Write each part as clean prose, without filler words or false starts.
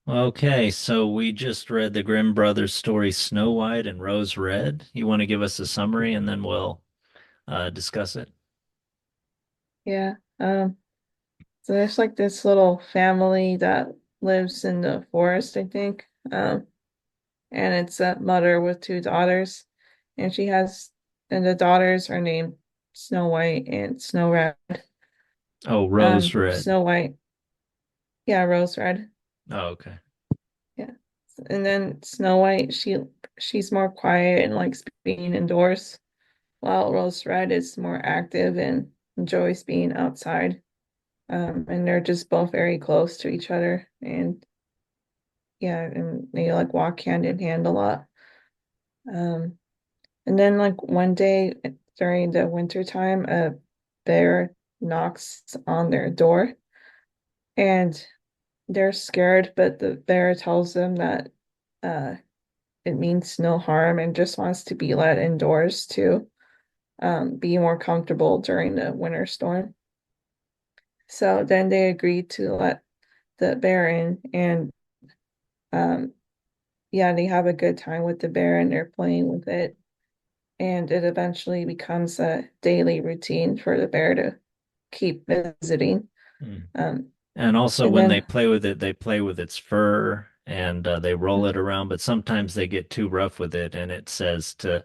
Okay, so we just read the Grimm brothers story Snow White and Rose Red. You want to give us a summary and then we'll discuss it? Yeah. So there's like this little family that lives in the forest, I think. And it's a mother with two daughters. And she has, and the daughters are named Snow White and Snow Red. Oh, Rose Red. Snow White, yeah, Rose Red. Oh, okay. Yeah. And then Snow White, she's more quiet and likes being indoors, while Rose Red is more active and enjoys being outside. And they're just both very close to each other. And yeah, and they like walk hand in hand a lot. Um, and then like one day during the winter time, a bear knocks on their door and they're scared, but the bear tells them that uh it means no harm and just wants to be let indoors to be more comfortable during the winter storm. So then they agreed to let the bear in and um yeah, they have a good time with the bear and they're playing with it. And it eventually becomes a daily routine for the bear to keep visiting. Hmm. Um, And also and when they then, play with it, they play with its fur and they roll it around, but sometimes they get too rough with it and it says to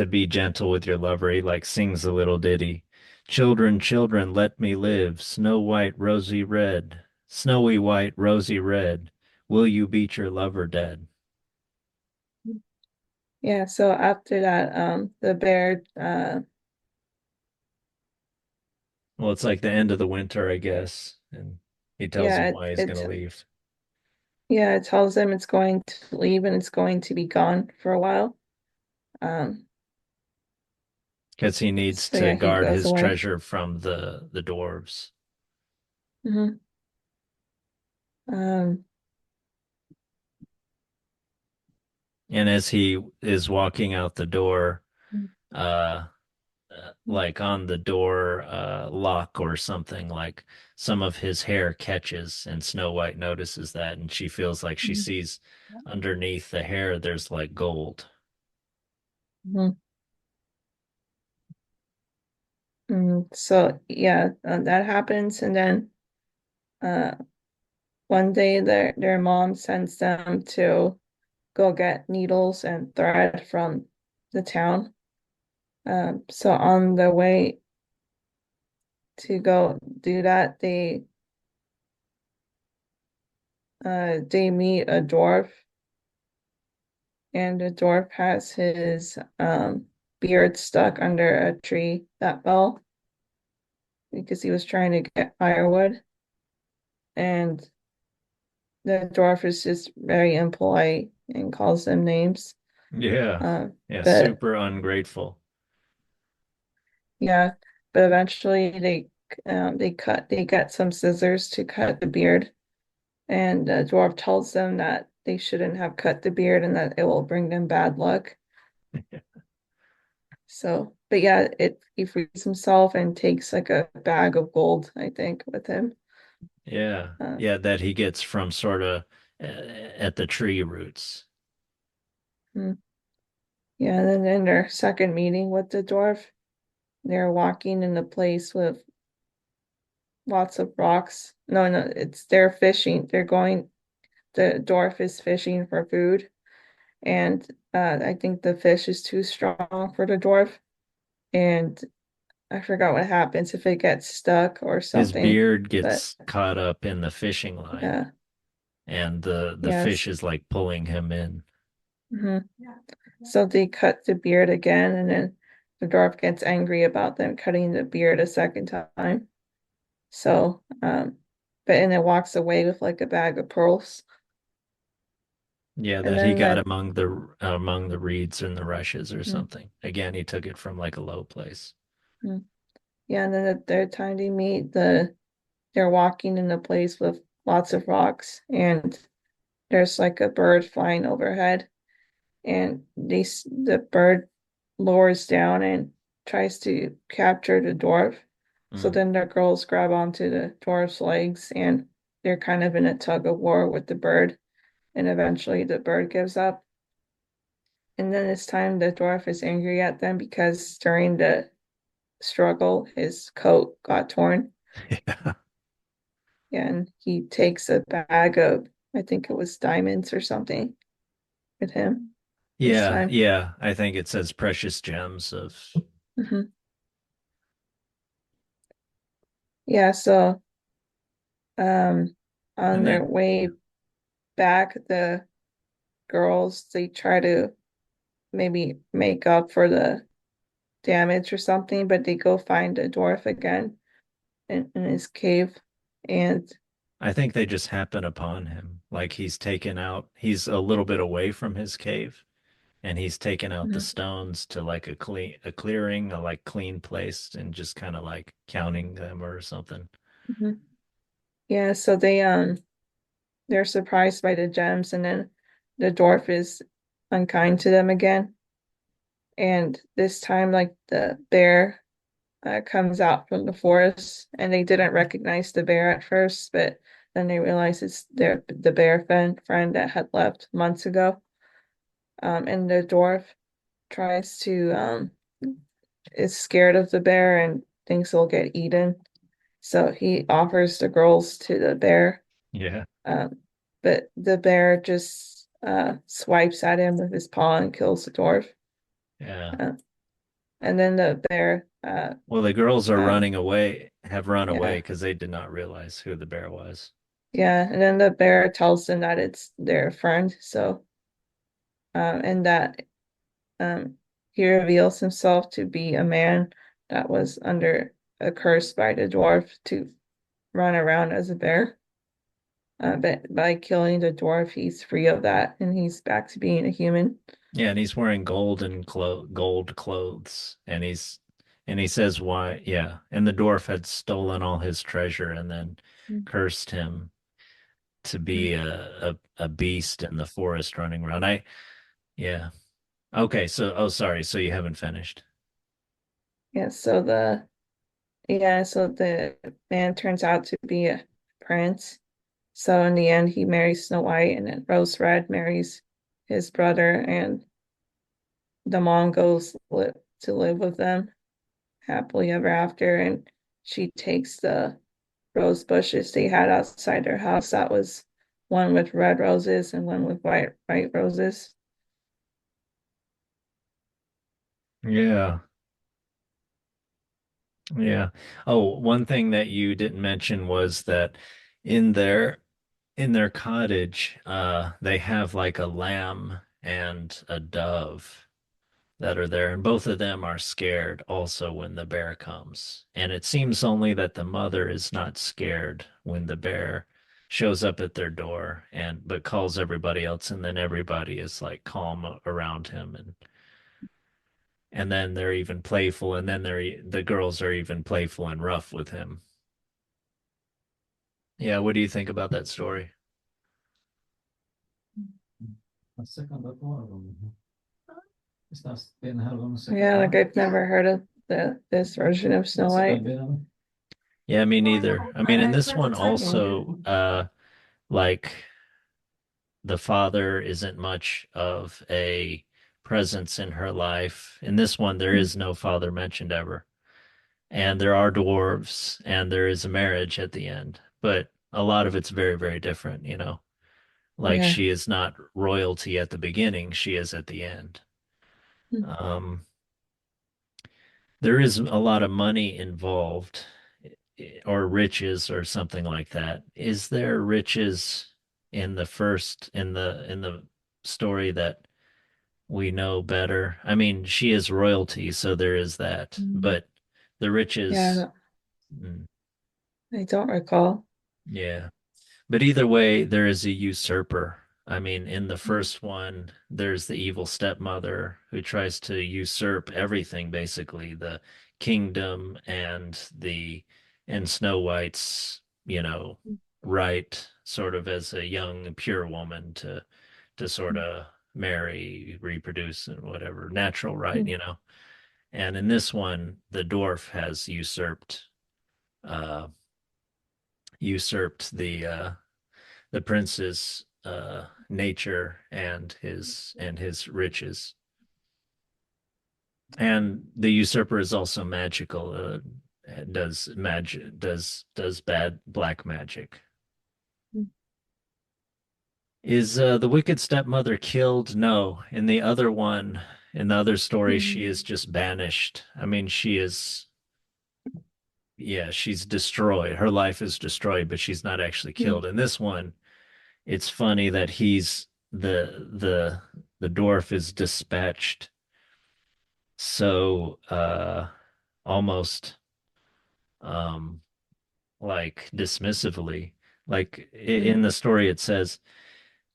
be gentle with your lover. He like sings a little ditty. Children, children, let me live. Snow white, rosy red. Snowy white, rosy red. Will you beat your lover dead? yeah, so after that, the bear, Well, it's like the end of the winter, I guess. And he tells him yeah, why he's gonna leave. yeah, it tells them it's going to leave and it's going to be gone for a while. Um, Because he needs so to yeah, he guard goes his away. treasure from the dwarves. hmm Um, And as he is walking out the door, uh, like on the door lock or something, like some of his hair catches, and Snow White notices that, and she feels like she sees underneath the hair there's like gold. mhm. So yeah, that happens, and then uh, one day their mom sends them to go get needles and thread from the town. So on the way to go do that, they meet a dwarf, and the dwarf has his beard stuck under a tree that fell because he was trying to get firewood. And the dwarf is just very impolite and calls them names. Yeah. Um, Yeah, but super ungrateful. yeah, but eventually they get some scissors to cut the beard. And the dwarf tells them that they shouldn't have cut the beard and that it will bring them bad luck. So, but yeah, he frees himself and takes like a bag of gold, I think, with him. Yeah. Uh, Yeah, that he gets from sort of at the tree roots. hmm. Yeah, and then in their second meeting with the dwarf, they're walking in a place with lots of rocks. No, no, it's they're fishing. The dwarf is fishing for food, and I think the fish is too strong for the dwarf, and I forgot what happens if it gets stuck or His something. beard But gets caught up in the fishing line, yeah, and the fish yes. is like pulling him in. hmm So they cut the beard again, and then the dwarf gets angry about them cutting the beard a second time. So, but and it walks away with like a bag of pearls. Yeah, And that he then got that, among the reeds and the rushes or mm, something. Again, he took it from like a low place. mm. Yeah, and then the third time they meet, they're walking in a place with lots of rocks, and there's like a bird flying overhead, and the bird lowers down and tries to capture the dwarf. So Mm. then the girls grab onto the dwarf's legs and they're kind of in a tug of war with the bird. and eventually the bird gives up. And then this time the dwarf is angry at them because during the struggle his coat got torn. Yeah. And he takes a bag of, I think it was diamonds or something with him this Yeah, time. yeah. I think it says precious gems of Hmm. Yeah, so um on and their then way back, the girls they try to maybe make up for the damage or something, but they go find a dwarf again in his cave. And I think they just happen upon him. Like he's a little bit away from his cave and he's taken out the mhm, stones to like a clearing, a like clean place and just kind of like counting them or something. mhm. Yeah, so they're surprised by the gems, and then the dwarf is unkind to them again. And this time, like the bear comes out from the forest, and they didn't recognize the bear at first, but then they realize it's the bear friend that had left months ago. And the dwarf tries to is scared of the bear and thinks he'll get eaten. So he offers the girls to the bear. Yeah. Um, but the bear just swipes at him with his paw and kills the dwarf. Yeah. Uh, and then the bear, Well, the girls are um, running away, have run away yeah, because they did not realize who the bear was. yeah. And then the bear tells them that it's their friend. So, and that he reveals himself to be a man that was under a curse by the dwarf to run around as a bear. But by killing the dwarf, he's free of that and he's back to being a human. Yeah, and he's wearing gold clothes, and he says why, yeah. And the dwarf had stolen all his treasure and then cursed him to be Mhm. a beast in the forest running around. Yeah. Okay, so oh sorry, so you haven't finished. Yeah, so the man turns out to be a prince. So in the end, he marries Snow White, and then Rose Red marries his brother, and the Mongols live to live with them happily ever after. And she takes the rose bushes they had outside their house. That was one with red roses and one with white roses. Yeah. Yeah. Oh, one thing that you didn't mention was that in their in their cottage, they have like a lamb and a dove that are there, and both of them are scared also when the bear comes. And it seems only that the mother is not scared when the bear shows up at their door and but calls everybody else, and then everybody is like calm around him and then they're even playful, and then the girls are even playful and rough with him. Yeah, what do you think about that story? Yeah, like I've never heard of this version of Snow White. Yeah, me neither. I mean, in this one also, like the father isn't much of a presence in her life. In this one, there is no father mentioned ever. And there are dwarves, and there is a marriage at the end. But a lot of it's very, very different, you know. Like Yeah. she is not royalty at the beginning, she is at the end. Um, there is a lot of money involved, or riches or something like that. Is there riches in the first in the story that we know better? I mean, she is royalty, so there is that. But the riches, Yeah, mm, I don't recall. yeah. But either way, there is a usurper. I mean, in the first one, there's the evil stepmother who tries to usurp everything, basically, the kingdom and Snow White's, you know, right, sort of as a young, pure woman to sort of marry, reproduce, and whatever, natural right, you know. And in this one, the dwarf has uh usurped the prince's nature and his riches. And the usurper is also magical. Does magic does bad black magic. Is the wicked stepmother killed? No. In the other story, she Mm, is just banished. I mean, she is, yeah, she's destroyed. Her life is destroyed, but she's not actually mm, killed. In this one, it's funny that he's the dwarf is dispatched so almost um like dismissively. Like mm, in the story, it says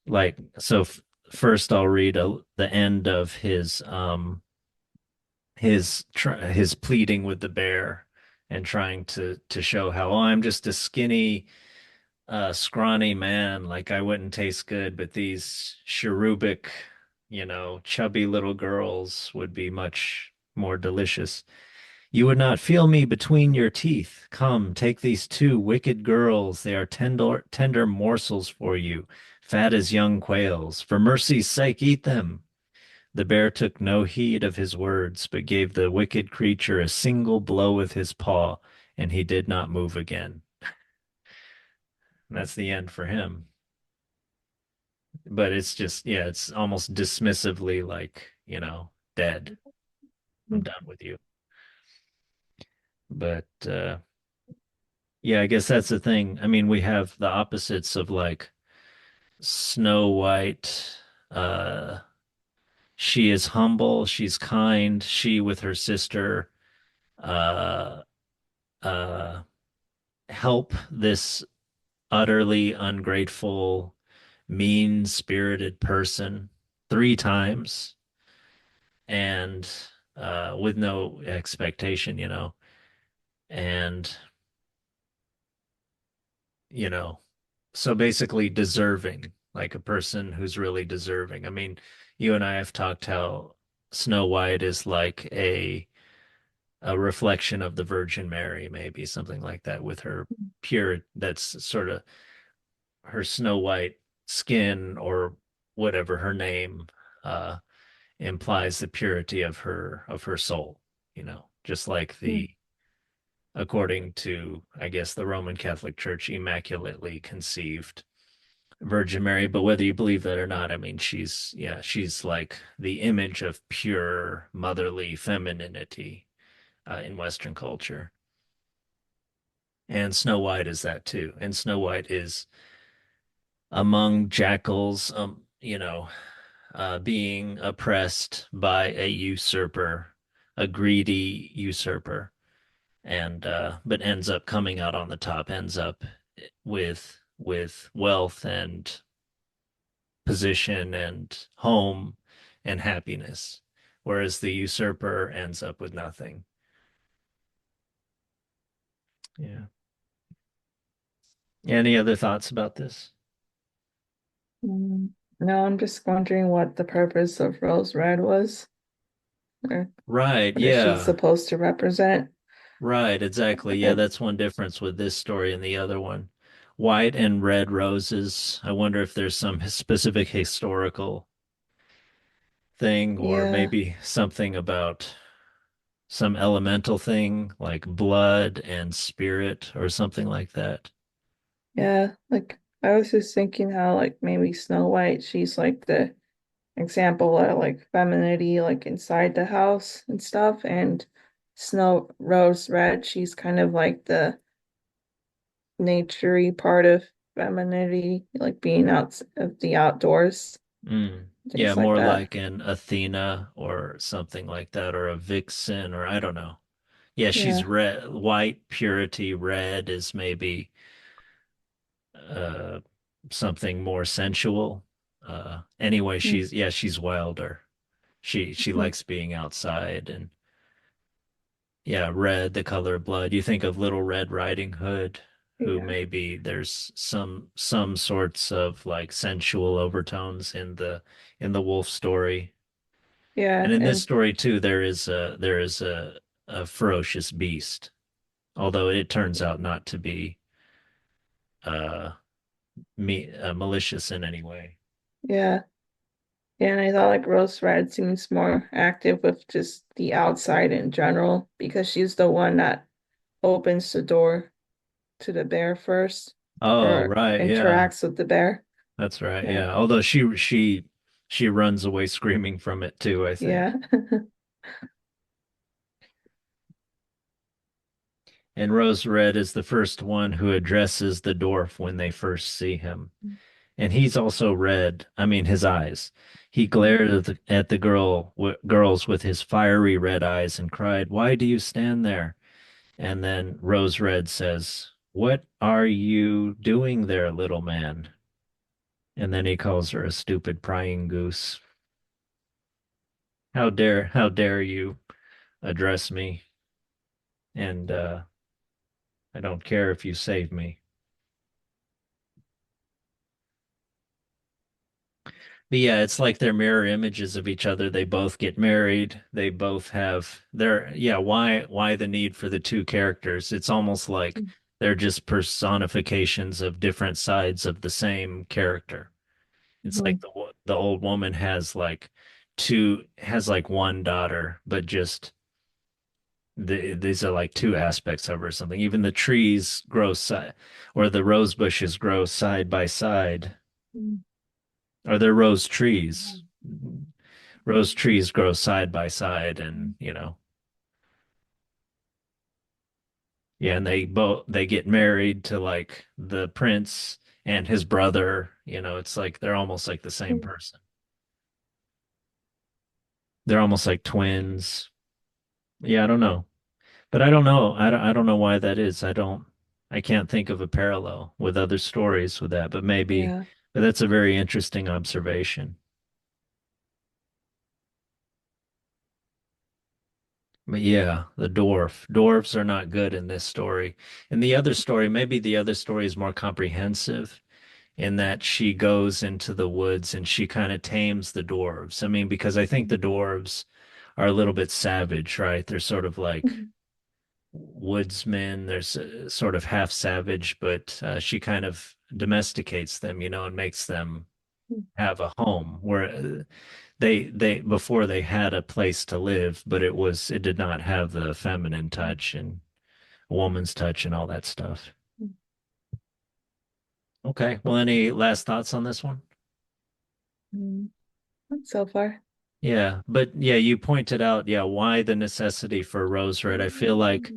like so. First, I'll read the end of his pleading with the bear and trying to show how, oh, I'm just a skinny, scrawny man. Like I wouldn't taste good, but these cherubic, chubby little girls would be much more delicious. You would not feel me between your teeth. Come, take these two wicked girls. They are tender morsels for you, fat as young quails. For mercy's sake, eat them. The bear took no heed of his words, but gave the wicked creature a single blow with his paw, and he did not move again. And that's the end for him. But it's just, yeah, it's almost dismissively like, dead. I'm mm, done with you. But yeah, I guess that's the thing. I mean, we have the opposites of like Snow White. Uh, she is humble, she's kind. She with her sister uh, uh, help this utterly ungrateful, mean-spirited person three times and with no expectation, and you know, so basically deserving, like a person who's really deserving. I mean, you and I have talked how Snow White is like a reflection of the Virgin Mary, maybe something like that, with her pure, that's sort of her snow white skin or whatever her name uh implies the purity of her soul, just like mm, the according to, I guess, the Roman Catholic Church, immaculately conceived Virgin Mary. But whether you believe that or not, I mean, she's like the image of pure motherly femininity in Western culture. And Snow White is that too. And Snow White is among jackals, being oppressed by a usurper, a greedy usurper, and but ends up coming out on the top, ends up with wealth and position and home and happiness, whereas the usurper ends up with nothing. Yeah. Any other thoughts about this? mm. No, I'm just wondering what the purpose of Rose Red was, or Right, what is she yeah. supposed to represent? Right, exactly. Yeah, And that's one difference with this story and the other one. White and red roses. I wonder if there's some specific historical thing or yeah, maybe something about some elemental thing like blood and spirit or something like that. yeah, like I was just thinking how like maybe Snow White, she's like the example of like femininity like inside the house and stuff, and Snow Rose Red, she's kind of like the naturey part of femininity, like being out of the outdoors, Mm. Yeah, things like more that. like an Athena or something like that, or a vixen, or I don't know. Yeah, she's Yeah. red, white, purity, red is maybe uh something more sensual. Anyway, Mm, she's wilder. She mm, likes being outside and yeah, red, the color of blood. You think of Little Red Riding Hood, who yeah. maybe there's some sorts of like sensual overtones in the wolf story. And Yeah, in this and story too, there is a ferocious beast, although it turns out not to be uh malicious in any way. Yeah. Yeah, and I thought like Rose Red seems more active with just the outside in general because she's the one that opens the door to the bear first Oh, or right, yeah. interacts with the bear. That's right. Yeah. Yeah. Although she runs away screaming from it too, I think. Yeah. And Rose Red is the first one who addresses the dwarf when they first see him. And he's also red. I mean, his eyes. He glared at the girls with his fiery red eyes and cried, "Why do you stand there?" And then Rose Red says, "What are you doing there, little man?" And then he calls her a stupid prying goose. How dare you address me? And I don't care if you save me. But yeah, it's like they're mirror images of each other. They both get married. They both have their, yeah, why the need for the two characters? It's almost like they're just personifications of different sides of the same character. It's like Mhm. the old woman has like one daughter, but just these are like two aspects of her or something. Even the trees grow side, or the rose bushes grow side by side. Or they're rose trees. Rose trees grow side by side, and yeah, and they get married to like the prince and his brother. It's like they're almost like the same person. They're almost like twins. Yeah, I don't know. But I don't know. I don't know why that is. I can't think of a parallel with other stories with that, Yeah. but that's a very interesting observation. But yeah, the dwarf. Dwarves are not good in this story. In the other story, maybe the other story is more comprehensive in that she goes into the woods and she kind of tames the dwarves. I mean, because I think the dwarves are a little bit savage, right? They're sort of like woodsmen. They're sort of half savage, but she kind of domesticates them, and makes them have a home where they before they had a place to live, but it did not have the feminine touch and a woman's touch and all that stuff. Okay. Well, any last thoughts on this one? Mm. So far. Yeah, but yeah, you pointed out, yeah, why the necessity for rose red. I feel like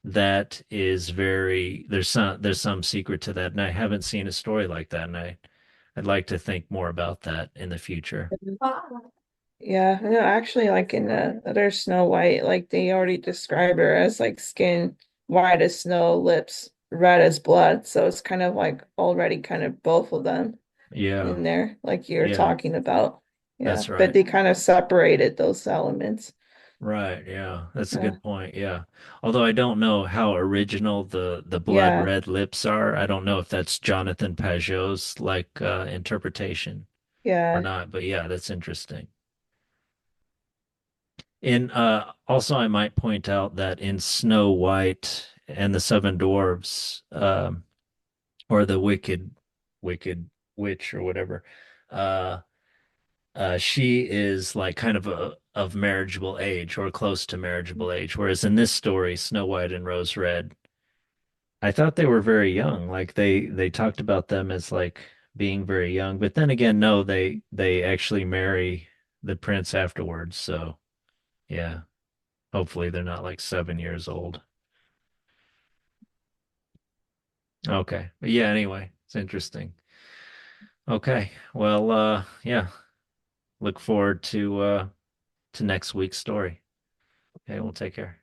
that is there's some secret to that, and I haven't seen a story like that, and I'd like to think more about that in the future. Yeah, no, actually, like in the other Snow White, like they already describe her as like skin white as snow, lips red as blood. So it's kind of like already kind of both of them Yeah, in there, like you're yeah, talking about. Yeah, that's but right. they kind of separated those elements. Right, yeah. That's a Yeah, good point. Yeah. Although I don't know how original the blood yeah, red lips are. I don't know if that's Jonathan Pajot's like interpretation or yeah. not, but yeah, that's interesting. In also I might point out that in Snow White and the Seven Dwarfs, or the wicked witch or whatever, uh she is like kind of of marriageable age or close to marriageable age, whereas in this story, Snow White and Rose Red, I thought they were very young. Like they talked about them as like being very young, but then again, no, they actually marry the prince afterwards. So yeah, hopefully they're not like 7 years old. Okay, but yeah, anyway, it's interesting. Okay, well, yeah, look forward to next week's story. Okay, we'll take care.